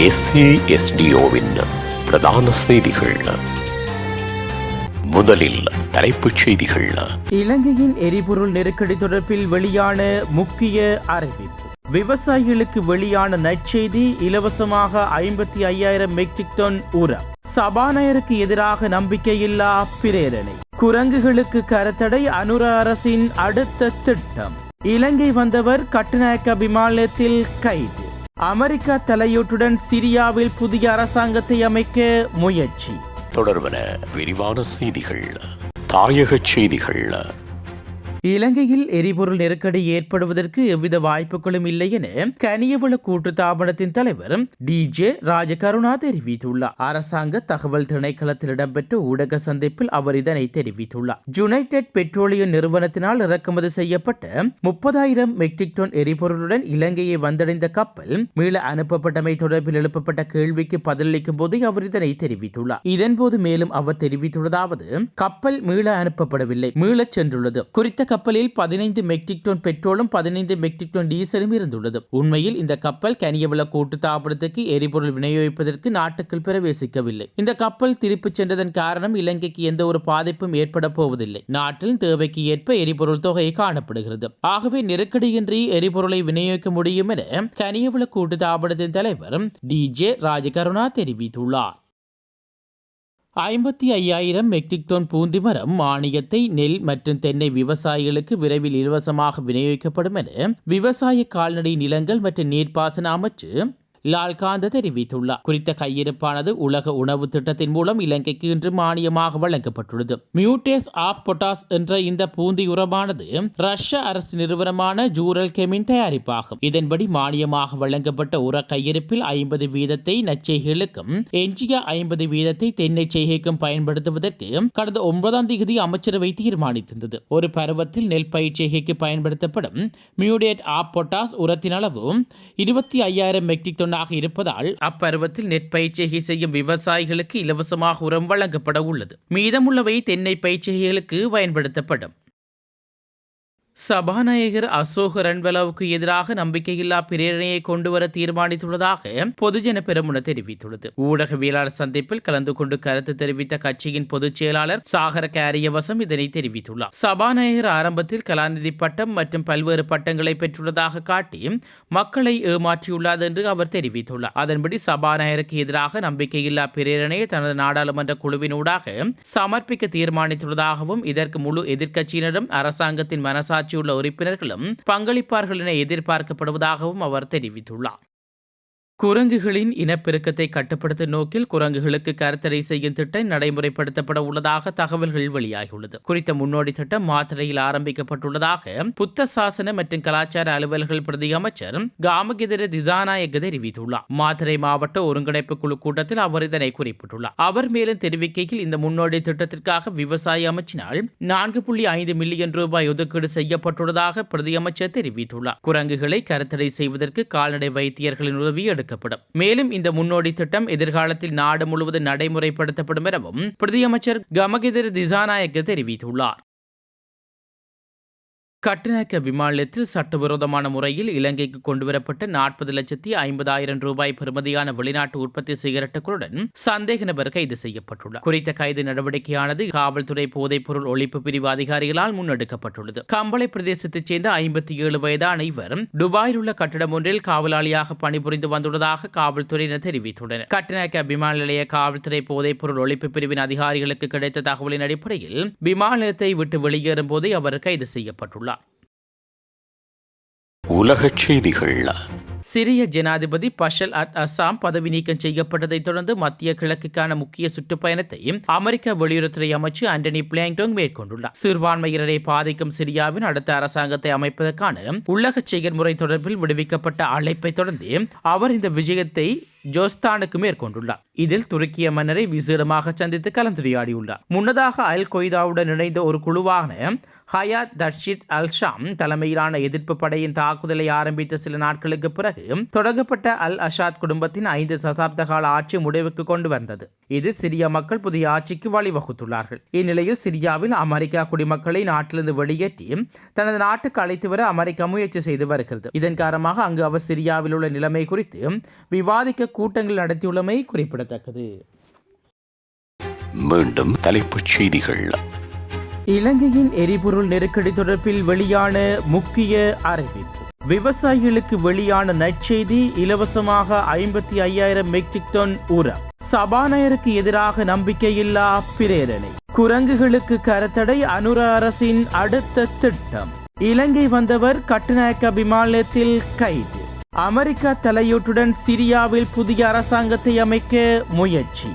SASDOவின் பிரதான செய்திகள். முதலில் தலைப்புச் செய்திகள். இலங்கையின் எரிபொருள் நெருக்கடி தொடர்பில் வெளியான முக்கிய அறிவிப்பு. விவசாயிகளுக்கு வெளியான நற்செய்தி, இலவசமாக 55,000 மெட்ரிக் டன் உரம். சபாநாயகருக்கு எதிராக நம்பிக்கையில்லா பிரேரணை. குரங்குகளுக்கு கருத்தடை, அனுர அரசின் அடுத்த திட்டம். இலங்கை வந்தவர் கட்டுநாயக்க விமானத்தில் கைது. அமெரிக்கா தலையீட்டுடன் சிரியாவில் புதிய அரசாங்கத்தை அமைக்க முயற்சி. தொடர்பன விரிவான செய்திகள். தாயக செய்திகள். இலங்கையில் எரிபொருள் நெருக்கடி ஏற்படுவதற்கு எவ்வித வாய்ப்புகளும் இல்லை என கனியவள கூட்டு தாபனத்தின் தலைவர் DJ ராஜகருணா தெரிவித்துள்ளார். அரசாங்க தகவல் திணைக்களத்தில் இடம்பெற்ற ஊடக சந்திப்பில் அவர் இதனை தெரிவித்துள்ளார். யுனைடெட் பெட்ரோலியம் நிறுவனத்தினால் இறக்குமதி செய்யப்பட்ட 30,000 மெட்ரிக் டன் எரிபொருளுடன் இலங்கையை வந்தடைந்த கப்பல் மீள அனுப்பப்பட்டமை தொடர்பில் எழுப்பப்பட்ட கேள்விக்கு பதிலளிக்கும் போது அவர் இதனை தெரிவித்துள்ளார். இதன்போது மேலும் அவர் தெரிவித்துள்ளதாவது, கப்பல் மீள அனுப்பப்படவில்லை, மீளச் சென்றுள்ளது. குறித்த கப்பலில் 15 மெட்ரிக் டன் பெட்ரோலும் 15 மெட்ரிக் டன் டீசலும் இருந்துள்ளது. உண்மையில் இந்த கப்பல் கனியவள கூட்டு தாபனத்துக்கு எரிபொருள் விநியோகிப்பதற்கு நாட்டுக்குள் பிரவேசிக்கவில்லை. இந்த கப்பல் திருப்பிச் சென்றதன் காரணம் இலங்கைக்கு எந்த ஒரு பாதிப்பும் ஏற்பட போவதில்லை. நாட்டில் தேவைக்கு ஏற்ப எரிபொருள் தொகை காணப்படுகிறது. ஆகவே நெருக்கடியின்றி எரிபொருளை விநியோகிக்க முடியும் என கனியவள கூட்டு தாபனத்தின் தலைவர் DJ ராஜகருணா தெரிவித்துள்ளார். 55,000 மெட்ரிக் டன் பூந்தி மரம் மானியத்தை நெல் மற்றும் தென்னை விவசாயிகளுக்கு விரைவில் இலவசமாக விநியோகிக்கப்படும் என விவசாய கால்நடை நிலங்கள் மற்றும் நீர்ப்பாசன அமைச்சு லால்காந்த தெரிவித்துள்ளார். குறித்த கையிருப்பானது உலக உணவு திட்டத்தின் மூலம் இலங்கைக்கு இன்று மானியமாக வழங்கப்பட்டுள்ளது. மியூட்டேஸ் ஆஃப் பொட்டாஸ் என்ற இந்த பூந்தி உரமானது ரஷ்ய அரசு நிறுவனமான ஜூரல் கெமின் தயாரிப்பாகும். இதன்படி மானியமாக வழங்கப்பட்ட உர கையிருப்பில் 50 வீதத்தை நச்செய்கைகளுக்கும் எஞ்சிய 50 வீதத்தை தென்னை செய்கைக்கும் பயன்படுத்துவதற்கு கடந்த 9ஆம் தேதி அமைச்சரவை தீர்மானித்திருந்தது. ஒரு பருவத்தில் நெல் பயிர் செய்கைக்கு பயன்படுத்தப்படும் மியூட்டேட் ஆஃப் பொட்டாஸ் உரத்தின் அளவு 25,000 மெட்ரிக் டன் இருப்பதால் அப்பருவத்தில் நெற்பயிற்சிகை செய்யும் விவசாயிகளுக்கு இலவசமாக உரம் வழங்கப்பட உள்ளது. மீதமுள்ளவை தென்னை பயிற்சிகளுக்கு பயன்படுத்தப்படும். சபாநாயகர் அசோக் ரன்வலவுக்கு எதிராக நம்பிக்கையில்லா பிரேரணையை கொண்டுவர தீர்மானித்துள்ளதாக பொதுஜன பெரமுன தெரிவித்துள்ளது. ஊடகவியலாளர் சந்திப்பில் கலந்து கொண்டு கருத்து தெரிவித்த கட்சியின் பொதுச் செயலாளர் சாகர காரியவசம் இதனை தெரிவித்துள்ளார். சபாநாயகர் ஆரம்பத்தில் கலாநிதி பட்டம் மற்றும் பல்வேறு பட்டங்களை பெற்றுள்ளதாக காட்டி மக்களை ஏமாற்றியுள்ளார் என்று அவர் தெரிவித்துள்ளார். அதன்படி சபாநாயகருக்கு எதிராக நம்பிக்கையில்லா பிரேரணையை தனது நாடாளுமன்ற குழுவினூடாக சமர்ப்பிக்க தீர்மானித்துள்ளதாகவும் இதற்கு முழு எதிர்க்கட்சியினரும் அரசாங்கத்தின் மனசாட்சி உள்ள உறுப்பினர்களும் பங்களிப்பார்கள் என எதிர்பார்க்கப்படுவதாகவும் அவர் தெரிவித்துள்ளார். குரங்குகளின் இனப்பெருக்கத்தை கட்டுப்படுத்தும் நோக்கில் குரங்குகளுக்கு கருத்தடை செய்யும் திட்டம் நடைமுறைப்படுத்தப்பட உள்ளதாக தகவல்கள் வெளியாகியுள்ளது. குறித்த முன்னோடி திட்டம் மாத்தறையில் ஆரம்பிக்கப்பட்டுள்ளதாக புத்த சாசன மற்றும் கலாச்சார அலுவல்கள் பிரதி அமைச்சர் காமகிதர திசாநாயக்க தெரிவித்துள்ளார். மாத்தறை மாவட்ட ஒருங்கிணைப்பு குழு கூட்டத்தில் அவர் இதனை குறிப்பிட்டுள்ளார். அவர் மேலும் தெரிவிக்கையில், இந்த முன்னோடி திட்டத்திற்காக விவசாய அமைச்சினால் 4.5 மில்லியன் ரூபாய் ஒதுக்கீடு செய்யப்பட்டுள்ளதாக பிரதி அமைச்சர் தெரிவித்துள்ளார். குரங்குகளை கருத்தடை செய்வதற்கு கால்நடை வைத்தியர்களின் உதவி எடுக்கப்படும். மேலும் இந்த முன்னோடி திட்டம் எதிர்காலத்தில் நாடு முழுவதும் நடைமுறைப்படுத்தப்படும் எனவும் பிரதியமைச்சர் கமகிதர திசாநாயக்க தெரிவித்துள்ளார். கட்டுநாயக்க விமான நிலையத்தில் சட்டவிரோதமான முறையில் இலங்கைக்கு கொண்டுவரப்பட்ட 40,50,000 ரூபாய் பெறுமதியான வெளிநாட்டு உற்பத்தி சிகரெட்டுகளுடன் சந்தேக நபர் கைது செய்யப்பட்டுள்ளார். குறித்த கைது நடவடிக்கையானது காவல்துறை போதைப்பொருள் ஒழிப்பு பிரிவு அதிகாரிகளால் முன்னெடுக்கப்பட்டுள்ளது. கம்பளை பிரதேசத்தைச் சேர்ந்த 57 வயதான இவர் துபாயில் உள்ள கட்டிடம் ஒன்றில் காவலாளியாக பணிபுரிந்து வந்துள்ளதாக காவல்துறையினர் தெரிவித்துள்ளனர். கட்டுநாயக்க விமான நிலைய காவல்துறை போதைப்பொருள் ஒழிப்பு பிரிவின் அதிகாரிகளுக்கு கிடைத்த தகவலின் அடிப்படையில் விமான நிலையத்தை விட்டு வெளியேறும் போதே அவர் கைது செய்யப்பட்டுள்ளார். உலகச் செய்திகள். சிரிய ஜனாதிபதி பஷல் அல் அசாம் பதவி நீக்கம் செய்யப்பட்டதை தொடர்ந்து மத்திய கிழக்குக்கான முக்கிய சுற்றுப்பயணத்தை அமெரிக்க வெளியுறவுத்துறை அமைச்சர் ஆண்டனி பிளிங்கன் மேற்கொண்டுள்ளார். சிறுபான்மையினரை பாதிக்கும் சிரியாவின் அடுத்த அரசாங்கத்தை அமைப்பதற்கான உள்ளக செயல்முறை தொடர்பில் விடுவிக்கப்பட்ட அழைப்பை தொடர்ந்து அவர் இந்த விஜயத்தை ஜோஸ்தானுக்கு மேற்கொண்டுள்ளார். இதில் துருக்கிய மன்னரை விசேடமாக சந்தித்து கலந்துரையாடியுள்ளார். முன்னதாக அல் கொய்தாவுடன் இணைந்த ஒரு குழுவான ஹயாத் தர்ஷித் அல் ஷாம் தலைமையிலான எதிர்ப்பு படையின் தாக்குதலை ஆரம்பித்த சில நாட்களுக்கு பிறகு தொடங்கப்பட்ட அல் அஷாத் குடும்பத்தின் 5 தசாப்த கால ஆட்சி முடிவுக்கு கொண்டு வந்தது. இது சிரிய மக்கள் புதிய ஆட்சிக்கு வழிவகுத்துள்ளார்கள். இந்நிலையில் சிரியாவில் அமெரிக்கா குடிமக்களை நாட்டிலிருந்து வெளியேற்றி தனது நாட்டுக்கு அழைத்து வர அமெரிக்கா முயற்சி செய்து வருகிறது. இதன் காரணமாக அங்கு அவர் சிரியாவில் உள்ள நிலைமை குறித்து விவாதிக்க கூட்டங்கள் நடத்தியுள்ளமை குறிப்பிடத்தக்கது. மீண்டும் தலைப்புச் செய்திகள். இலங்கையின் எரிபொருள் நெருக்கடி தொடர்பில் வெளியான முக்கிய அறிவிப்பு. விவசாயிகளுக்கு வெளியான நற்செய்தி, இலவசமாக 55,000 மெட்ரிக் டன் உரம். சபாநாயகருக்கு எதிராக நம்பிக்கையில்லா பிரேரணை. குரங்குகளுக்கு கரத்தடை, அனுர அரசின் அடுத்த திட்டம். இலங்கை வந்தவர் கட்டுநாயக்க விமானத்தில் கைது. அமெரிக்கா தலையீட்டுடன் சிரியாவில் புதிய அரசாங்கத்தை அமைக்க முயற்சி.